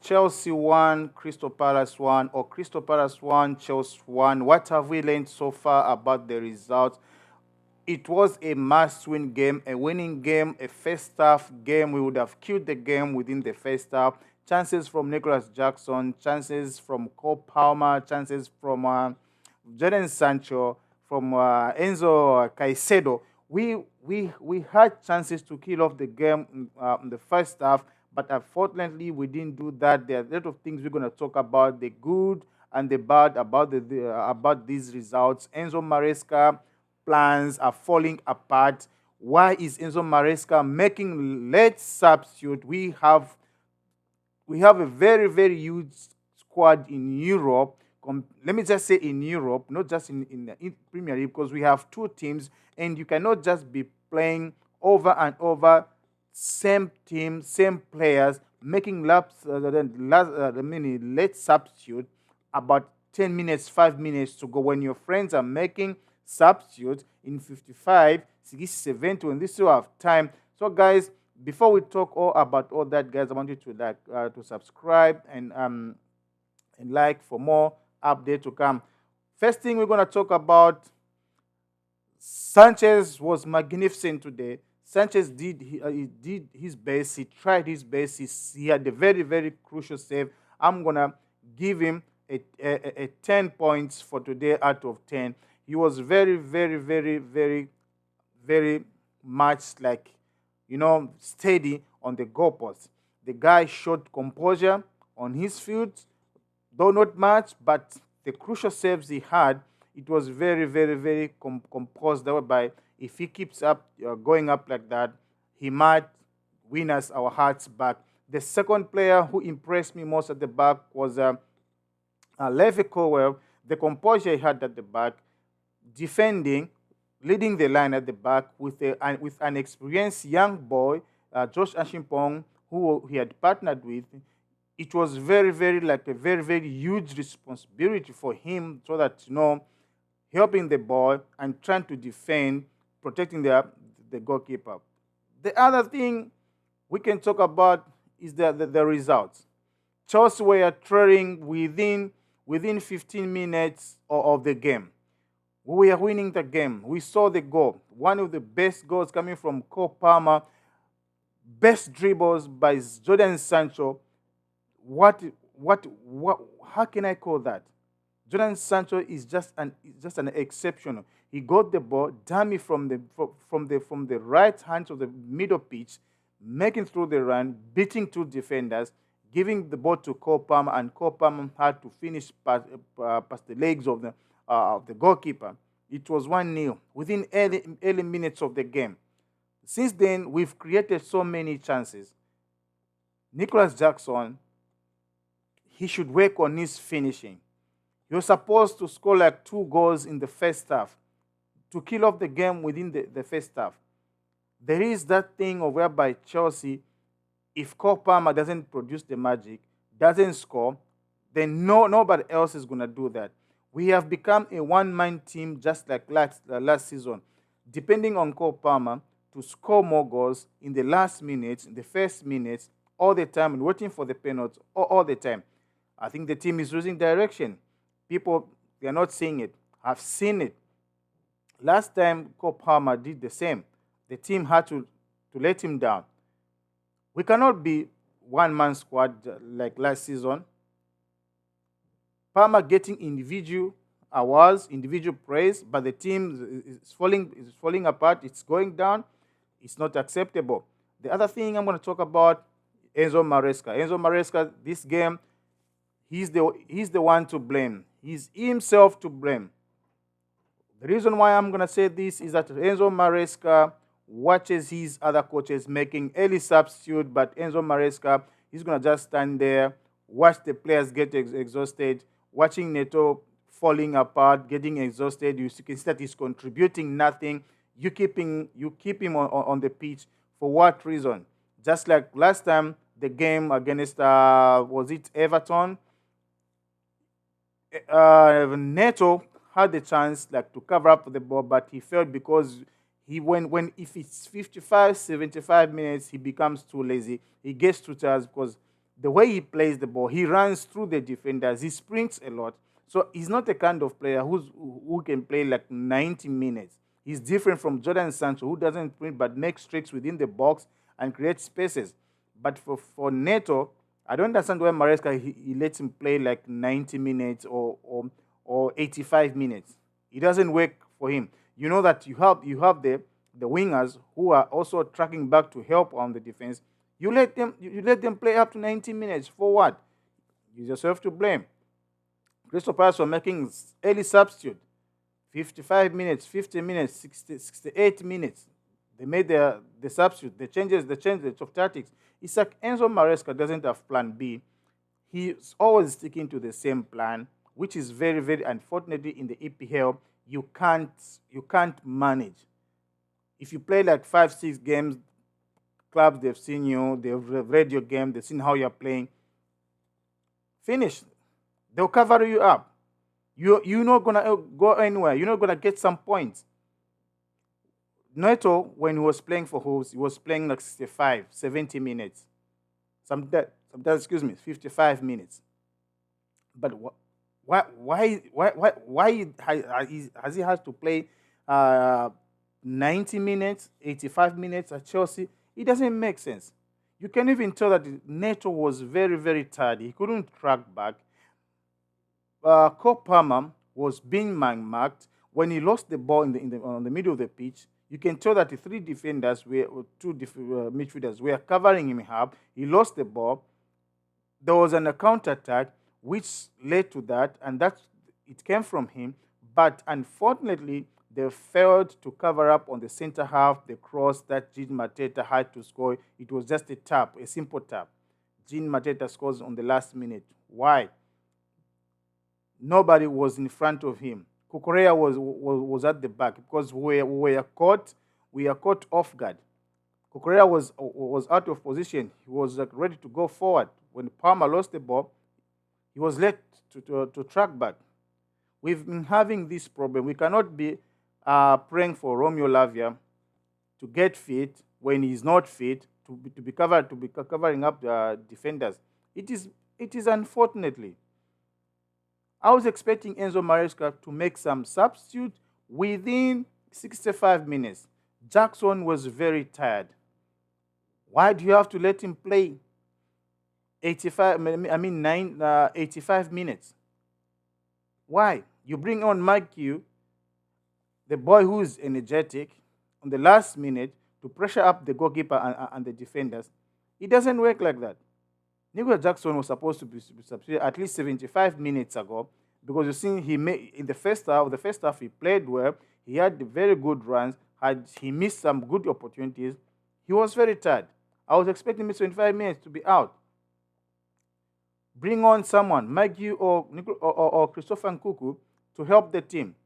Chelsea won, Crystal Palace won, or Crystal Palace won, Chelsea won. What have we learned so far about the results? It was a must-win game, a winning game, a first half game. We would have killed the game within the first half. Chances from Nicholas Jackson, chances from Cole Palmer, chances from Jadon Sancho, from Enzo Caicedo. We had chances to kill off the game in the first half, but unfortunately we didn't do that. There are a lot of things we're going to talk about, the good and the bad about about these results. Enzo Maresca plans are falling apart. Why is Enzo Maresca making late substitute? We have a very, very huge squad in Europe. Let me just say in Europe, not just in Premier League, because we have two teams, and you cannot just be playing over and over same team, same players, making laps, late substitute about 10 minutes, 5 minutes to go when your friends are making substitute in 55, 60, 70, when they still have time. So, guys, before we talk all about all that, guys, I want you to to subscribe and like for more update to come. First thing we're gonna talk about, Sanchez was magnificent today. Sanchez he did his best. He tried his best. He had a very, very crucial save. I'm gonna give him a 10 points for today out of 10. He was very, very, very, very, very much like, steady on the goalpost. The guy showed composure on his field, though not much, but the crucial saves he had, it was very, very, very composed. Whereby if he keeps up going up like that, he might win us our hearts back. The second player who impressed me most at the back was Levi Colwell. The composure he had at the back, defending, leading the line at the back with an experienced young boy, Josh Ashimpong, who he had partnered with. It was very, very like a very, very huge responsibility for him, so that helping the ball and trying to defend, protecting the goalkeeper. The other thing we can talk about is the results. Chelsea were trailing within 15 minutes of the game. We are winning the game. We saw the goal. One of the best goals coming from Cole Palmer. Best dribbles by Jadon Sancho. What? How can I call that? Jadon Sancho is just an exceptional. He got the ball, dummy from the right hand of the middle pitch, making through the run, beating two defenders, giving the ball to Cole Palmer, and Cole Palmer had to finish past the legs of the goalkeeper. It was 1-0 within early minutes of the game. Since then, we've created so many chances. Nicholas Jackson, he should work on his finishing. You're supposed to score like 2 goals in the first half to kill off the game within the first half. There is that thing of whereby Chelsea, if Cole Palmer doesn't produce the magic, doesn't score, then nobody else is going to do that. We have become a one-man team just like last season, depending on Cole Palmer to score more goals in the last minutes, in the first minutes, all the time, and waiting for the penalty all the time. I think the team is losing direction. People, they are not seeing it. I've seen it. Last time, Cole Palmer did the same. The team had to let him down. We cannot be one-man squad like last season. Palmer getting individual awards, individual praise, but the team is falling apart. It's going down. It's not acceptable. The other thing I'm going to talk about, Enzo Maresca. Enzo Maresca, this game, he's the one to blame. He's himself to blame. The reason why I'm going to say this is that Enzo Maresca watches his other coaches making early substitute, but Enzo Maresca, he's going to just stand there, watch the players get exhausted, watching Neto falling apart, getting exhausted. You can see that he's contributing nothing. You keep him on the pitch. For what reason? Just like last time, the game against, was it Everton? Neto had the chance like to cover up the ball, but he failed because when if it's 55, 75 minutes, he becomes too lazy. He gets too tired because The way he plays the ball, he runs through the defenders, he sprints a lot. So he's not the kind of player who can play like 90 minutes. He's different from Jordan Sancho, who doesn't sprint but makes tricks within the box and creates spaces. But for Neto, I don't understand why Maresca he lets him play like 90 minutes or 85 minutes. It doesn't work for him. You know that you have the wingers who are also tracking back to help on the defense. You let them play up to 90 minutes for what? You yourself to blame. Crystal Palace were making early substitute, 55 minutes, 50 minutes, 60, 68 minutes. They made the substitute, the changes of tactics. It's like Enzo Maresca doesn't have plan B. He's always sticking to the same plan, which is very, very unfortunately in the EPL, you can't manage. If you play like 5, 6 games, clubs they've seen you, they've read your game, they've seen how you're playing. Finish. They'll cover you up. You're not gonna go anywhere. You're not gonna get some points. Neto, when he was playing for Wolves, he was playing like 65, 70 minutes. Sometimes, excuse me, 55 minutes. But why has he had to play uh, 90 minutes, 85 minutes at Chelsea? It doesn't make sense. You can even tell that Neto was very, very tired. He couldn't track back. Cole Palmer was being marked. When he lost the ball on the middle of the pitch, you can tell that the three defenders were or midfielders were covering him up. He lost the ball. There was an counter attack which led to that, and that it came from him. But unfortunately, they failed to cover up on the center half the cross that Jean Mateta had to score. It was just a tap, a simple tap. Jean Mateta scores on the last minute. Why? Nobody was in front of him. Kukurea was at the back because we are caught off guard. Kukurea was out of position. He was like ready to go forward. When Palmer lost the ball, he was led to track back. We've been having this problem. We cannot be praying for Romeo Lavia to get fit when he's not fit to be covering up the defenders. It is unfortunately. I was expecting Enzo Maresca to make some substitute within 65 minutes. Jackson was very tired. Why do you have to let him play 85? I mean 85 minutes. Why? You bring on Mike Q, the boy who is energetic, on the last minute to pressure up the goalkeeper and the defenders. It doesn't work like that. Nicolas Jackson was supposed to be substituted at least 75 minutes ago because you see he made in the first half he played well. He had very good runs. Had he missed some good opportunities, he was very tired. I was expecting him 25 minutes to be out. Bring on someone, Maggie or Christopher Nkuku, to help the team.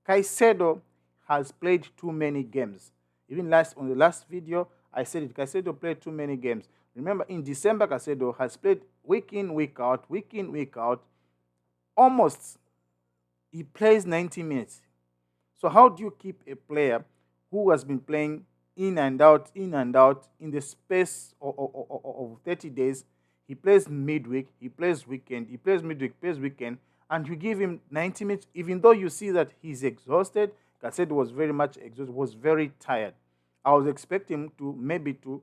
Caicedo has played too many games. Even on the last video, I said it. Caicedo played too many games. Remember, in December, Caicedo has played week in, week out, week in, week out. Almost, he plays 90 minutes. So how do you keep a player who has been playing in and out, in the space of 30 days? He plays midweek, he plays weekend, he plays midweek, plays weekend, and you give him 90 minutes, even though you see that he's exhausted. Caicedo was very much exhausted, was very tired. I was expecting to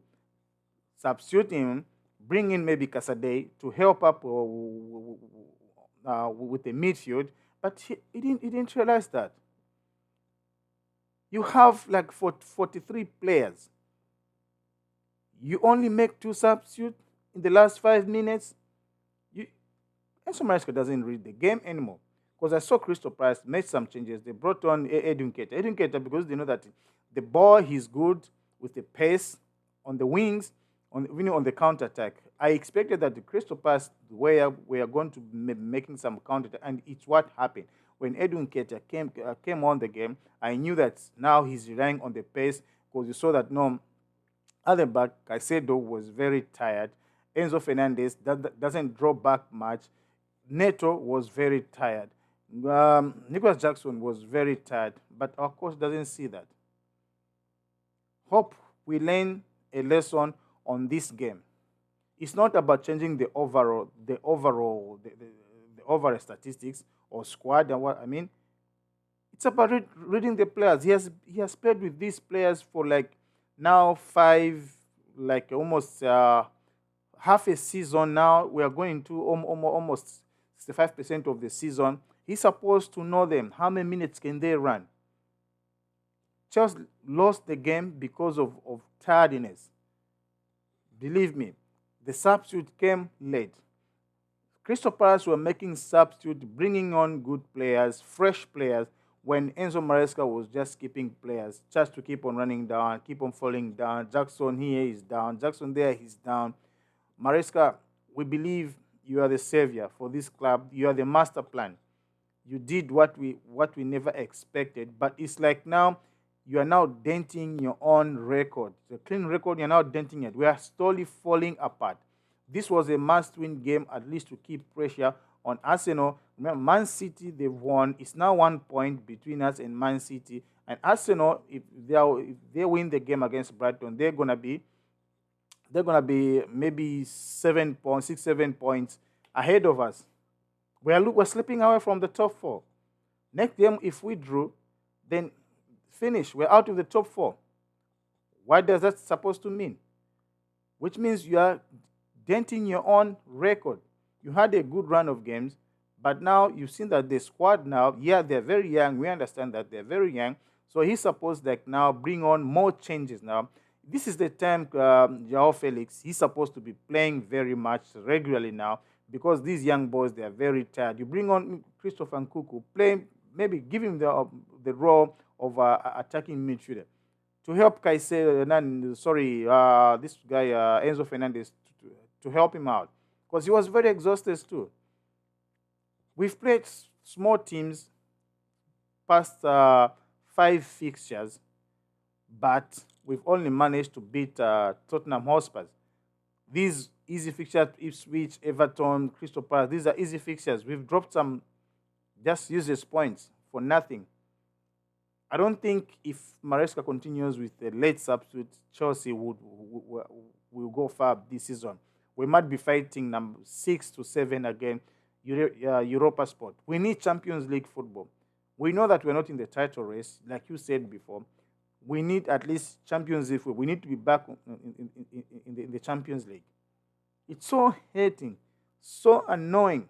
substitute him, bring in maybe Casadei to help up with the midfield, but he didn't realize that. You have like 43 players. You only make two substitutes in the last 5 minutes. Enzo Maresca doesn't read the game anymore. Because I saw Crystal Palace made some changes. They brought on Edwin Keita. Edwin Keita, because they know that the ball, he's good with the pace on the wings, even on the counter attack. I expected that the Crystal Palace we are going to be making some counter attack, and it's what happened. When Edwin Keita came on the game, I knew that now he's relying on the pace because you saw that no, at the back, Caicedo was very tired. Enzo Fernandez doesn't draw back much. Neto was very tired. Nicholas Jackson was very tired, but our coach doesn't see that. Hope we learn a lesson on this game. It's not about changing the overall statistics or squad and what I mean. It's about reading the players. He has played with these players for like now five, like almost half a season now. We are going to almost 65% of the season. He's supposed to know them. How many minutes can they run? Chelsea lost the game because of tardiness. Believe me, the substitute came late. Crystal Palace were making substitute, bringing on good players, fresh players, when Enzo Maresca was just keeping players, just to keep on running down, keep on falling down. Jackson here is down, Jackson there he's down. Maresca, we believe you are the savior for this club. You are the master plan. You did what we never expected, but it's like now you are now denting your own record. The clean record, you're now denting it. We are slowly falling apart. This was a must-win game, at least to keep pressure on Arsenal. Remember, Man City, they've won. It's now 1 point between us and Man City. And Arsenal, if they win the game against Brighton, they're gonna be maybe 7 points, 6, 7 points ahead of us. We're slipping away from the top four. Next game, if we drew, then finish. We're out of the top four. What does that supposed to mean? Which means you are denting your own record. You had a good run of games, but now you've seen that the squad now, yeah, they're very young. We understand that they're very young. So he's supposed like now bring on more changes now. This is the time Joao Felix, he's supposed to be playing very much regularly now because these young boys, they are very tired. You bring on Christopher Nkuku, play, maybe give him the role of attacking midfielder to help Caicedo, this guy Enzo Fernandez to help him out because he was very exhausted too. We've played small teams past five fixtures, but we've only managed to beat Tottenham Hotspur. These easy fixtures, Ipswich, Everton, Crystal Palace, these are easy fixtures. We've dropped some just useless points for nothing. I don't think if Maresca continues with the late substitute, Chelsea will go far this season. We might be fighting number 6 to 7 again, Europa spot. We need Champions League football. We know that we're not in the title race, like you said before. We need at least Champions League football. We need to be back in the Champions League. It's so hating, so annoying,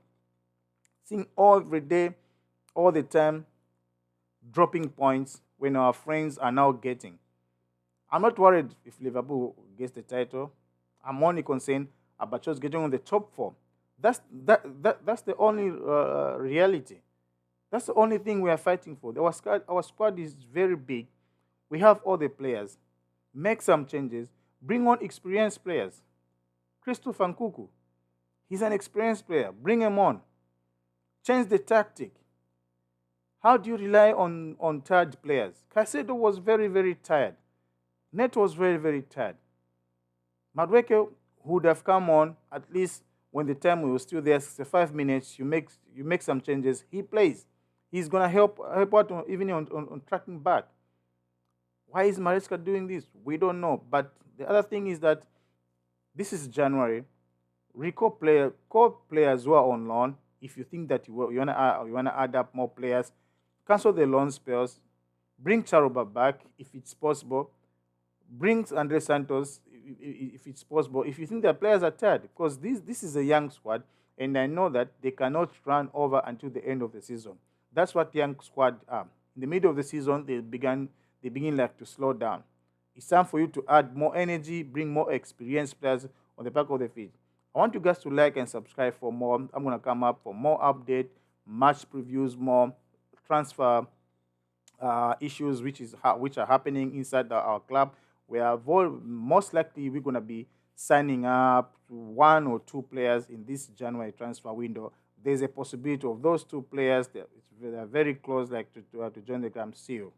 seeing every day, all the time, dropping points when our friends are now getting. I'm not worried if Liverpool gets the title. I'm only concerned about just getting on the top four. That's the only reality. That's the only thing we are fighting for. Our squad is very big. We have all the players. Make some changes. Bring on experienced players. Christopher Nkuku, he's an experienced player. Bring him on. Change the tactic. How do you rely on tired players? Caicedo was very, very tired. Net was very, very tired. Madueke would have come on at least when the time we were still there, 65 minutes. You make some changes. He plays. He's gonna help out even on tracking back. Why is Maresca doing this? We don't know. But the other thing is that this is January. Call players who are on loan. If you think that you wanna add up more players, cancel the loan spells. Bring Charuba back if it's possible. Bring Andre Santos if it's possible. If you think the players are tired, because this is a young squad, and I know that they cannot run over until the end of the season. That's what young squad are. In the middle of the season, they begin like to slow down. It's time for you to add more energy, bring more experienced players on the back of the field. I want you guys to like and subscribe for more. I'm gonna come up for more update, match previews, more transfer issues which are happening inside our club. We are most likely we're gonna be signing up to 1 or 2 players in this January transfer window. There's a possibility of those 2 players that they're very close, like to join the club. See you.